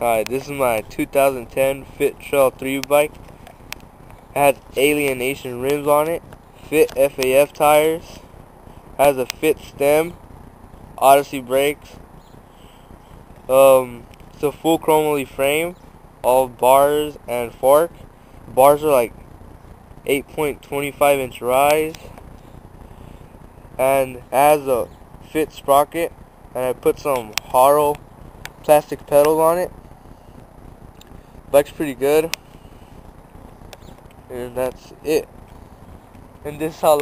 Alright, this is my 2010 Fit TRL 3 bike. It has Alienation rims on it, Fit FAF tires, has a Fit stem, Odyssey brakes. It's a full chromoly frame, all bars and fork. Bars are like 8.25 inch rise, and it has a Fit sprocket, and I put some hollow plastic pedals on it. Bike's pretty good, and that's it. And this is how